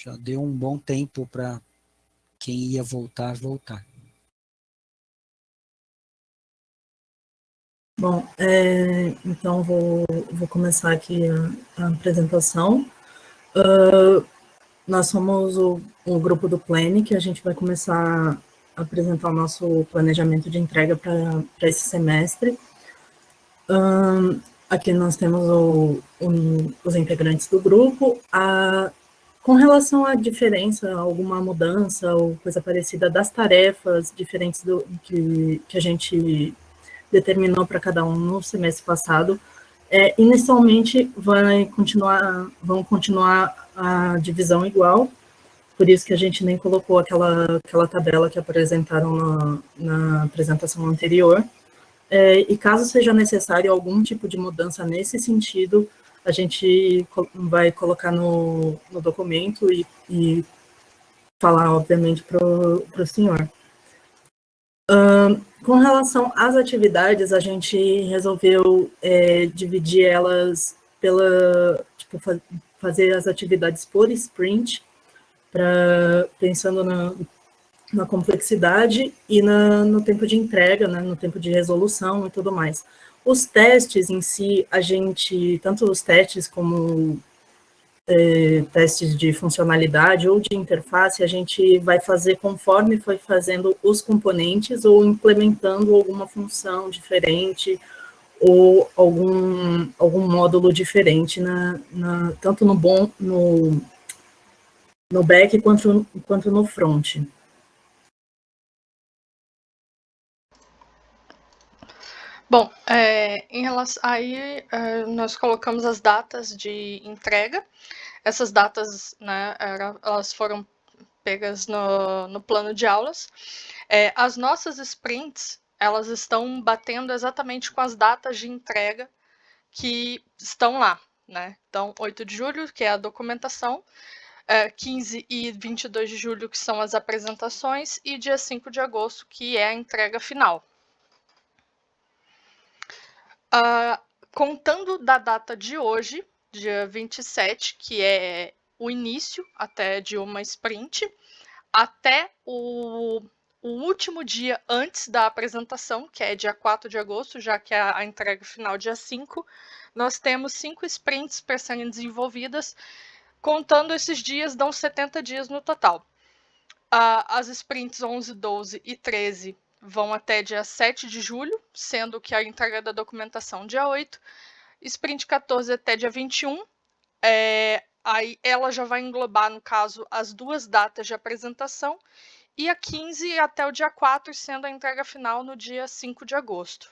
Já deu um bom tempo para quem ia voltar. Bom, então vou começar aqui a apresentação. Nós somos o grupo do Plane, que a gente vai começar a apresentar o nosso planejamento de entrega para esse semestre. Aqui nós temos os integrantes do grupo. Com relação à diferença, alguma mudança ou coisa parecida das tarefas diferentes que a gente determinou para cada um no semestre passado, inicialmente vão continuar a divisão igual, por isso que a gente nem colocou aquela tabela que apresentaram na apresentação anterior. E caso seja necessário algum tipo de mudança nesse sentido, a gente vai colocar no documento e falar, obviamente, para o senhor. Com relação às atividades, a gente resolveu dividir elas fazer as atividades por sprint, pensando na complexidade e no tempo de entrega, né, no tempo de resolução e tudo mais. Os testes em si, tanto os testes como testes de funcionalidade ou de interface, a gente vai fazer conforme foi fazendo os componentes ou implementando alguma função diferente ou algum módulo diferente, tanto no back quanto no front. Bom, em relação aí, nós colocamos as datas de entrega. Essas datas, né, elas foram pegas no plano de aulas. As nossas sprints, elas estão batendo exatamente com as datas de entrega que estão lá, né? Então, 8 de julho, que é a documentação, 15 e 22 de julho, que são as apresentações, e dia 5 de agosto, que é a entrega final. Contando da data de hoje, dia 27, que é o início até de uma sprint, até o último dia antes da apresentação, que é dia 4 de agosto, já que a entrega final dia 5, nós temos 5 sprints para serem desenvolvidas. Contando esses dias, dão 70 dias no total. As sprints 11, 12 e 13 vão até dia 7 de julho, sendo que a entrega da documentação dia 8. Sprint 14 até dia 21. Aí ela já vai englobar, no caso, as 2 datas de apresentação. E a 15 até o dia 4, sendo a entrega final no dia 5 de agosto.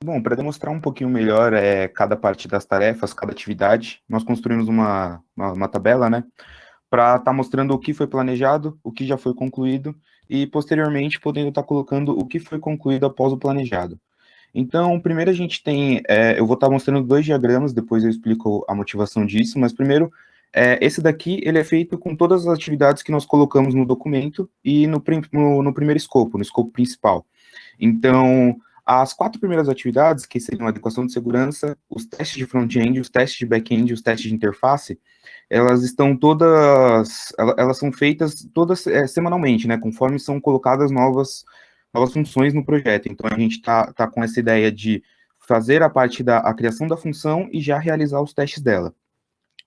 Bom, para demonstrar um pouquinho melhor cada parte das tarefas, cada atividade, nós construímos uma tabela, né, para estar mostrando o que foi planejado, o que já foi concluído, e posteriormente podendo estar colocando o que foi concluído após o planejado. Então, primeiro a gente tem, eu vou estar mostrando 2 diagramas, depois eu explico a motivação disso, mas primeiro, esse daqui, ele é feito com todas as atividades que nós colocamos no documento e no primeiro escopo, no escopo principal. Então, as 4 primeiras atividades, que seriam a adequação de segurança, os testes de front-end, os testes de back-end e os testes de interface, elas estão todas, elas são feitas todas semanalmente, né, conforme são colocadas novas funções no projeto. Então, a gente tá com essa ideia de fazer a parte da criação da função e já realizar os testes dela.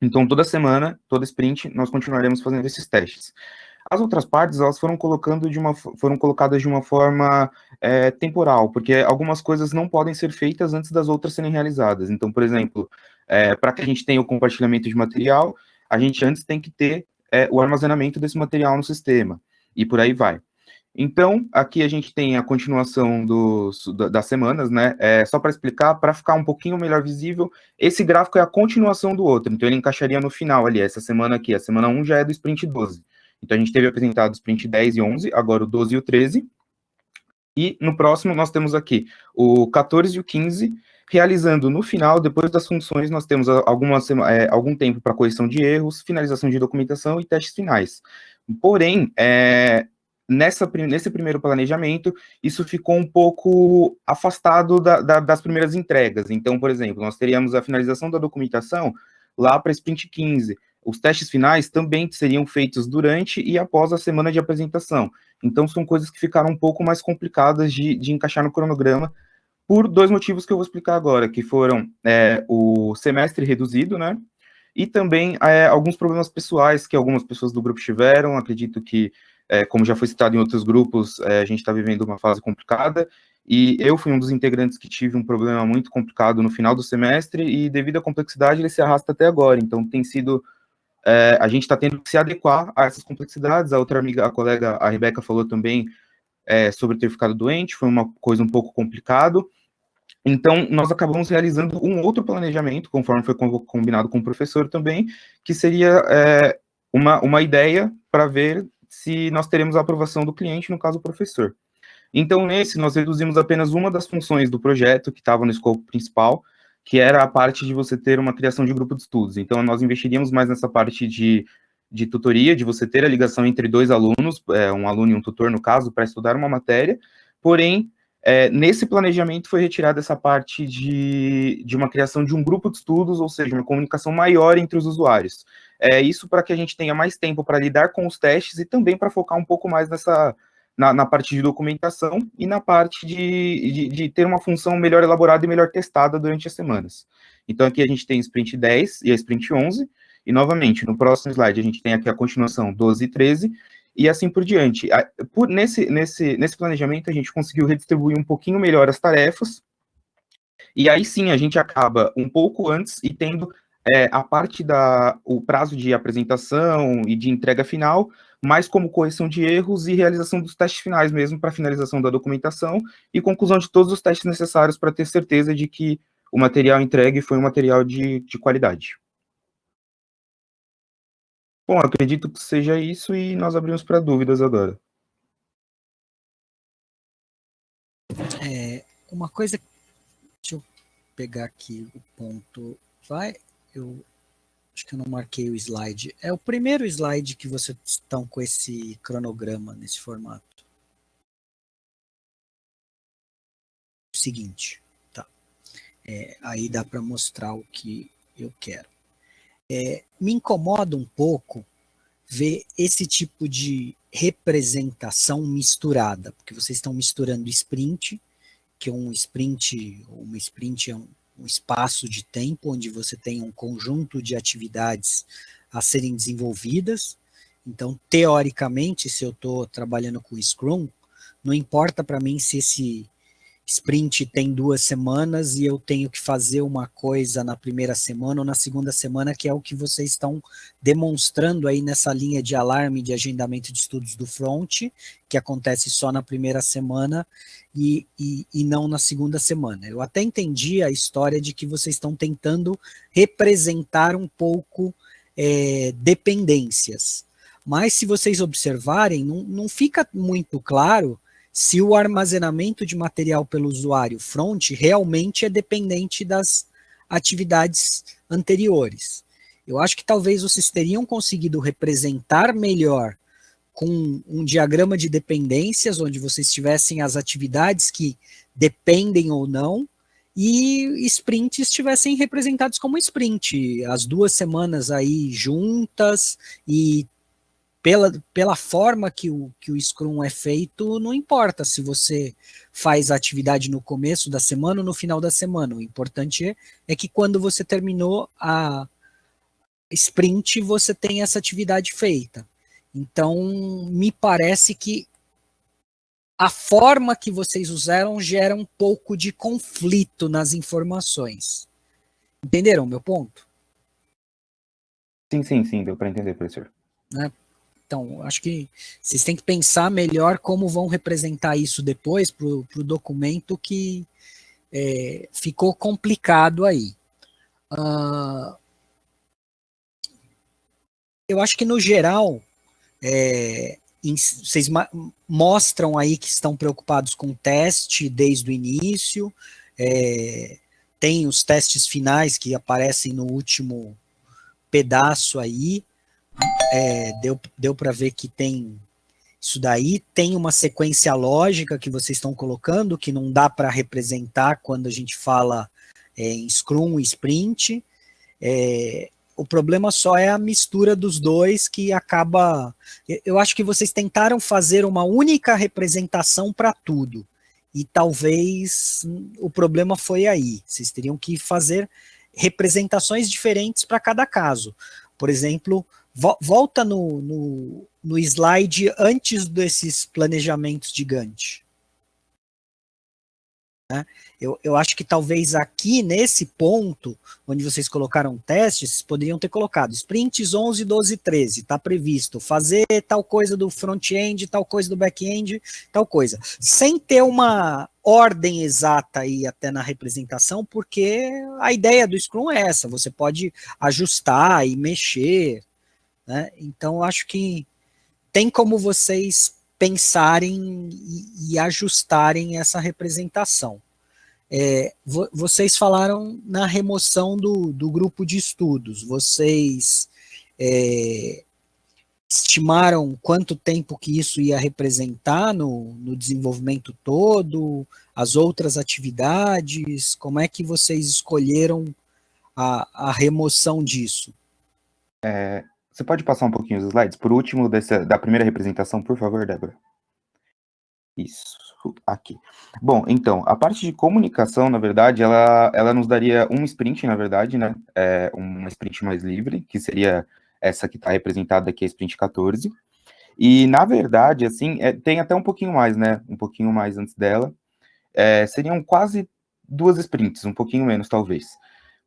Então, toda semana, toda sprint, nós continuaremos fazendo esses testes. As outras partes, elas foram colocadas de uma forma temporal, porque algumas coisas não podem ser feitas antes das outras serem realizadas. Então, por exemplo, para que a gente tenha o compartilhamento de material, a gente antes tem que ter o armazenamento desse material no sistema, e por aí vai. Então, aqui a gente tem a continuação das semanas, né? Só para explicar, para ficar um pouquinho melhor visível, esse gráfico é a continuação do outro, então ele encaixaria no final ali, essa semana aqui, a semana 1 já é do sprint 12. Então, a gente teve apresentado o sprint 10 e 11, agora o 12 e o 13. E no próximo, nós temos aqui o 14 e o 15, realizando no final, depois das funções, nós temos algum tempo para correção de erros, finalização de documentação e testes finais. Porém, nesse primeiro planejamento, isso ficou um pouco afastado das primeiras entregas. Então, por exemplo, nós teríamos a finalização da documentação lá para sprint 15. Os testes finais também seriam feitos durante e após a semana de apresentação. Então, são coisas que ficaram um pouco mais complicadas de encaixar no cronograma, por 2 motivos que eu vou explicar agora, que foram o semestre reduzido, né, e também alguns problemas pessoais que algumas pessoas do grupo tiveram. Acredito que, como já foi citado em outros grupos, a gente está vivendo uma fase complicada, e eu fui um dos integrantes que tive um problema muito complicado no final do semestre, e devido à complexidade ele se arrasta até agora. Então tem sido, a gente está tendo que se adequar a essas complexidades. A outra amiga, a colega, a Rebeca, falou também sobre ter ficado doente, foi uma coisa um pouco complicado. Então, nós acabamos realizando um outro planejamento, conforme foi combinado com o professor também, que seria uma ideia para ver se nós teremos a aprovação do cliente, no caso, o professor. Então, nesse, nós reduzimos apenas uma das funções do projeto, que estava no escopo principal, que era a parte de você ter uma criação de grupo de estudos. Então, nós investiríamos mais nessa parte de tutoria, de você ter a ligação entre 2 alunos, um aluno e um tutor, no caso, para estudar uma matéria. Porém, nesse planejamento foi retirada essa parte de uma criação de um grupo de estudos, ou seja, uma comunicação maior entre os usuários. Isso para que a gente tenha mais tempo para lidar com os testes e também para focar um pouco mais na parte de documentação e na parte de ter uma função melhor elaborada e melhor testada durante as semanas. Então, aqui a gente tem a Sprint 10 e a Sprint 11, e, novamente, no próximo slide, a gente tem aqui a continuação 12 e 13, e assim por diante. Nesse planejamento, a gente conseguiu redistribuir um pouquinho melhor as tarefas, e aí sim, a gente acaba um pouco antes e tendo a parte o prazo de apresentação e de entrega final, mais como correção de erros e realização dos testes finais mesmo, para finalização da documentação e conclusão de todos os testes necessários para ter certeza de que o material entregue foi um material de qualidade. Bom, acredito que seja isso, e nós abrimos para dúvidas agora. Uma coisa, deixa eu pegar aqui o ponto, eu acho que eu não marquei o slide, é o primeiro slide que vocês estão com esse cronograma nesse formato. Seguinte, tá, aí dá para mostrar o que eu quero. Me incomoda um pouco ver esse tipo de representação misturada, porque vocês estão misturando sprint, que uma sprint é um espaço de tempo onde você tem um conjunto de atividades a serem desenvolvidas. Então, teoricamente, se eu estou trabalhando com Scrum, não importa para mim se esse sprint tem 2 semanas e eu tenho que fazer uma coisa na primeira semana ou na segunda semana, que é o que vocês estão demonstrando aí nessa linha de alarme de agendamento de estudos do front, que acontece só na primeira semana e não na segunda semana. Eu até entendi a história de que vocês estão tentando representar um pouco dependências, mas se vocês observarem, não fica muito claro se o armazenamento de material pelo usuário front realmente é dependente das atividades anteriores. Eu acho que talvez vocês teriam conseguido representar melhor com um diagrama de dependências, onde vocês tivessem as atividades que dependem ou não, e sprints estivessem representados como sprint, as 2 semanas aí juntas, e pela forma que o Scrum é feito, não importa se você faz a atividade no começo da semana ou no final da semana. O importante é que quando você terminou a sprint, você tem essa atividade feita. Então, me parece que a forma que vocês usaram gera um pouco de conflito nas informações. Entenderam o meu ponto? Sim, deu para entender, professor. Então, acho que vocês têm que pensar melhor como vão representar isso depois para o documento, que ficou complicado aí. Eu acho que, no geral, vocês mostram aí que estão preocupados com o teste desde o início, tem os testes finais que aparecem no último pedaço aí, deu para ver que tem isso daí, tem uma sequência lógica que vocês estão colocando, que não dá para representar quando a gente fala em Scrum e Sprint. O problema só é a mistura dos dois que acaba... Eu acho que vocês tentaram fazer uma única representação para tudo. E talvez o problema foi aí. Vocês teriam que fazer representações diferentes para cada caso. Por exemplo, volta no slide antes desses planejamentos de Gantt. Né? Eu acho que talvez aqui, nesse ponto, onde vocês colocaram testes, vocês poderiam ter colocado sprints 11, 12, 13, está previsto fazer tal coisa do front-end, tal coisa do back-end, tal coisa. Sem ter uma ordem exata aí até na representação, porque a ideia do Scrum é essa, você pode ajustar e mexer, né? Então, eu acho que tem como vocês pensarem e ajustarem essa representação. Vocês falaram na remoção do grupo de estudos, vocês estimaram quanto tempo que isso ia representar no desenvolvimento todo, as outras atividades, como é que vocês escolheram a remoção disso? Você pode passar um pouquinho os slides? Por último, da primeira representação, por favor, Débora. Isso, aqui. Bom, então, a parte de comunicação, na verdade, ela nos daria um sprint, na verdade, né? Uma sprint mais livre, que seria essa que está representada aqui, a sprint 14. E, na verdade, assim, tem até um pouquinho mais, né? Um pouquinho mais antes dela. Seriam quase 2 sprints, um pouquinho menos, talvez.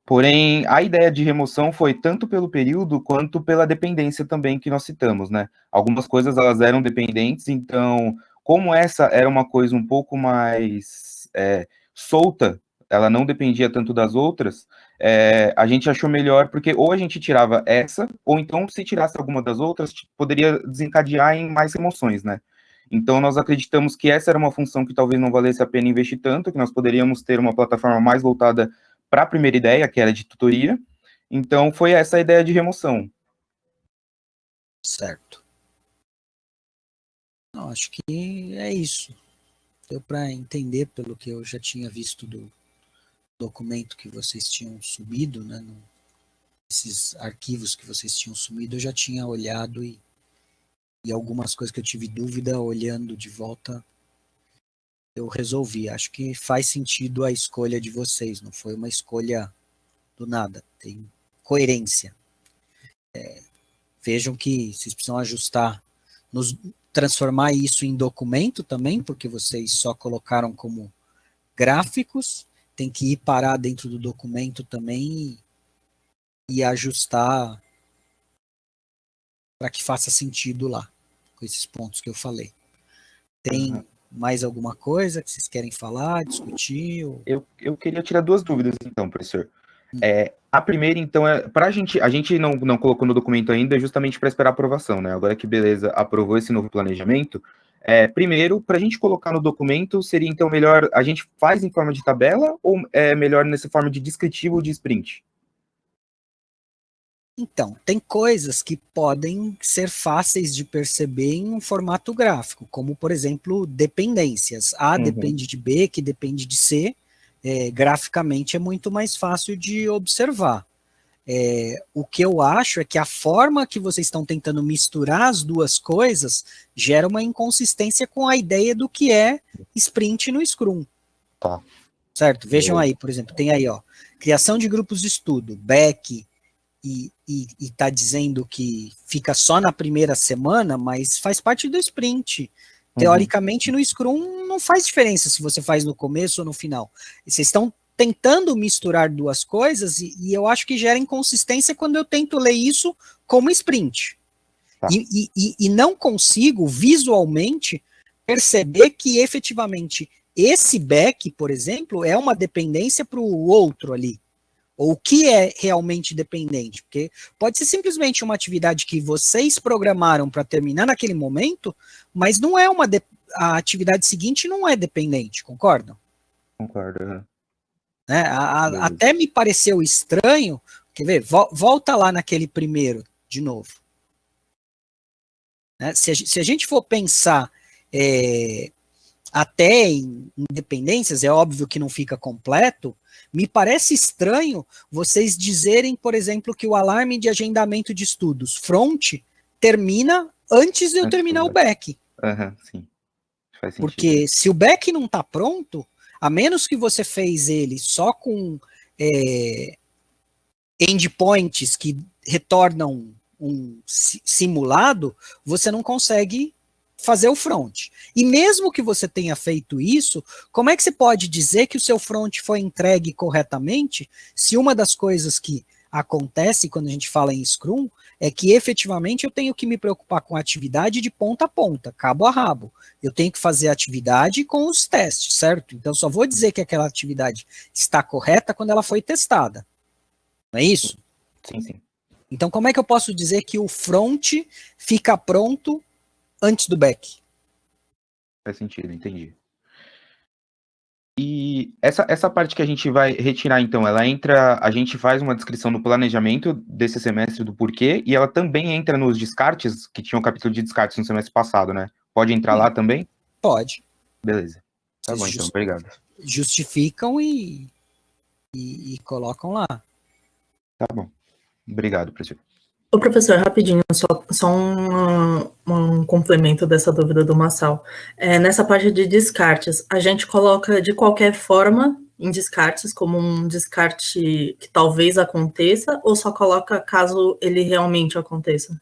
Porém, a ideia de remoção foi tanto pelo período quanto pela dependência também que nós citamos, né? Algumas coisas elas eram dependentes, então, como essa era uma coisa um pouco mais solta, ela não dependia tanto das outras, a gente achou melhor, porque ou a gente tirava essa, ou então, se tirasse alguma das outras, poderia desencadear em mais remoções, né? Então, nós acreditamos que essa era uma função que talvez não valesse a pena investir tanto, que nós poderíamos ter uma plataforma mais voltada para a primeira ideia, que era de tutoria. Então, foi essa a ideia de remoção. Certo. Não, acho que é isso. Deu para entender pelo que eu já tinha visto do documento que vocês tinham subido, né? Esses arquivos que vocês tinham subido, eu já tinha olhado e algumas coisas que eu tive dúvida, olhando de volta, eu resolvi. Acho que faz sentido a escolha de vocês, não foi uma escolha do nada, tem coerência. Vejam que vocês precisam ajustar, transformar isso em documento também, porque vocês só colocaram como gráficos, tem que ir parar dentro do documento também e ajustar para que faça sentido lá, com esses pontos que eu falei. Tem mais alguma coisa que vocês querem falar, discutir? Ou... Eu queria tirar 2 dúvidas, então, professor. A primeira, então, a gente não colocou no documento ainda, justamente para esperar a aprovação, né? Agora que beleza, aprovou esse novo planejamento. Primeiro, para a gente colocar no documento, seria então melhor, a gente faz em forma de tabela ou é melhor nessa forma de descritivo de sprint? Então, tem coisas que podem ser fáceis de perceber em um formato gráfico, como, por exemplo, dependências. A depende de B, que depende de C. Graficamente é muito mais fácil de observar. O que eu acho é que a forma que vocês estão tentando misturar as duas coisas gera uma inconsistência com a ideia do que é sprint no Scrum. Tá. Certo? Vejam aí, por exemplo, tem aí, ó, criação de grupos de estudo, back, e está dizendo que fica só na primeira semana, mas faz parte do sprint. Teoricamente, no Scrum não faz diferença se você faz no começo ou no final. Vocês estão tentando misturar duas coisas e eu acho que gera inconsistência quando eu tento ler isso como sprint. Tá. E não consigo visualmente perceber que efetivamente esse back, por exemplo, é uma dependência para o outro ali. Ou o que é realmente dependente, porque pode ser simplesmente uma atividade que vocês programaram para terminar naquele momento, mas não é a atividade seguinte não é dependente, concordam? Concordo. Até me pareceu estranho, quer ver? Volta lá naquele primeiro, de novo. Se a gente for pensar até em dependências, é óbvio que não fica completo, me parece estranho vocês dizerem, por exemplo, que o alarme de agendamento de estudos front termina antes de eu terminar o back. Sim, faz sentido. Porque se o back não está pronto, a menos que você fez ele só com endpoints que retornam um simulado, você não consegue fazer o front. E mesmo que você tenha feito isso, como é que você pode dizer que o seu front foi entregue corretamente se uma das coisas que acontece quando a gente fala em Scrum é que efetivamente eu tenho que me preocupar com a atividade de ponta a ponta, cabo a rabo. Eu tenho que fazer a atividade com os testes, certo? Então só vou dizer que aquela atividade está correta quando ela foi testada. Não é isso? Sim. Então como é que eu posso dizer que o front fica pronto antes do back? Faz sentido, entendi. E essa parte que a gente vai retirar, então, ela entra, a gente faz uma descrição no planejamento desse semestre do porquê, e ela também entra nos descartes, que tinha um capítulo de descartes no semestre passado, né? Pode entrar lá também? Pode. Beleza. Tá Vocês bom, então, obrigado. Justificam e colocam lá. Tá bom. Obrigado, professor. Ô, professor, rapidinho, só um complemento dessa dúvida do Massal. Nessa parte de descartes, a gente coloca de qualquer forma em descartes, como um descarte que talvez aconteça, ou só coloca caso ele realmente aconteça?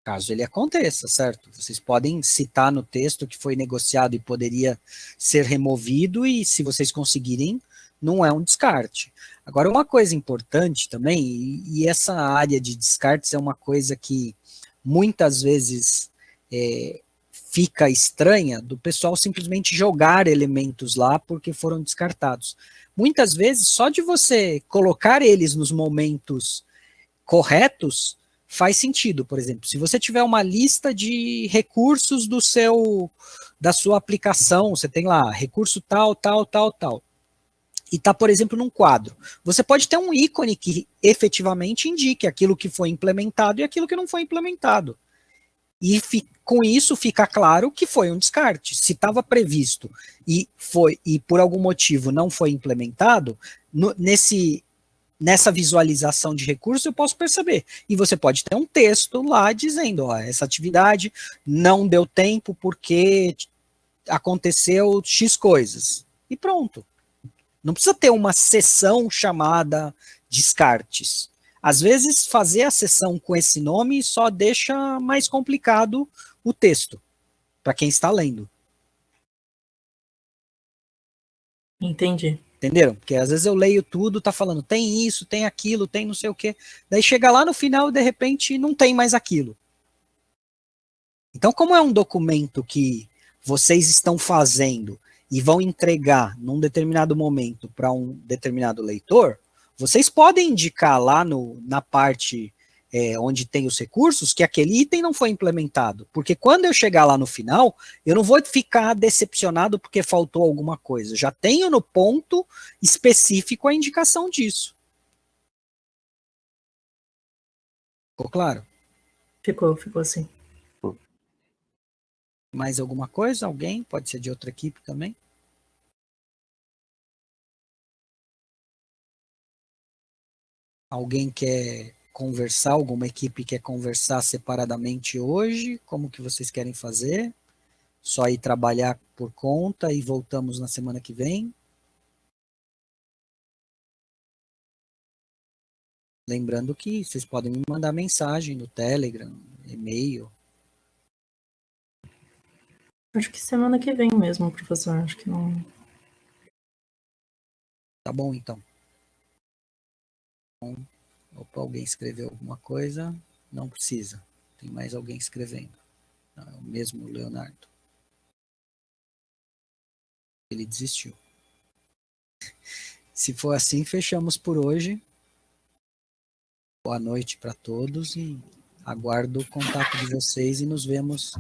Caso ele aconteça, certo? Vocês podem citar no texto que foi negociado e poderia ser removido, e se vocês conseguirem, não é um descarte. Agora, uma coisa importante também, e essa área de descartes é uma coisa que muitas vezes fica estranha, do pessoal simplesmente jogar elementos lá porque foram descartados. Muitas vezes, só de você colocar eles nos momentos corretos, faz sentido. Por exemplo, se você tiver uma lista de recursos da sua aplicação, você tem lá recurso tal, e está, por exemplo, num quadro. Você pode ter um ícone que efetivamente indique aquilo que foi implementado e aquilo que não foi implementado. E com isso fica claro que foi um descarte. Se estava previsto e por algum motivo não foi implementado, nessa visualização de recursos eu posso perceber. E você pode ter um texto lá dizendo, ó, essa atividade não deu tempo porque aconteceu X coisas. E pronto. Não precisa ter uma seção chamada descartes. Às vezes, fazer a seção com esse nome só deixa mais complicado o texto, para quem está lendo. Entendi. Entenderam? Porque às vezes eu leio tudo, tá falando, tem isso, tem aquilo, tem não sei o quê. Daí chega lá no final, de repente, não tem mais aquilo. Então, como é um documento que vocês estão fazendo e vão entregar num determinado momento para um determinado leitor, vocês podem indicar lá na parte onde tem os recursos que aquele item não foi implementado. Porque quando eu chegar lá no final, eu não vou ficar decepcionado porque faltou alguma coisa. Eu já tenho no ponto específico a indicação disso. Ficou claro? Ficou assim. Mais alguma coisa? Alguém? Pode ser de outra equipe também? Alguém quer conversar? Alguma equipe quer conversar separadamente hoje? Como que vocês querem fazer? Só ir trabalhar por conta e voltamos na semana que vem? Lembrando que vocês podem me mandar mensagem no Telegram, e-mail. Acho que semana que vem mesmo, professor. Acho que não. Tá bom, então. Opa, alguém escreveu alguma coisa? Não precisa. Tem mais alguém escrevendo. Não, é o mesmo Leonardo. Ele desistiu. Se for assim, fechamos por hoje. Boa noite para todos e aguardo o contato de vocês e nos vemos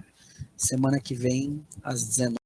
semana que vem às 19h.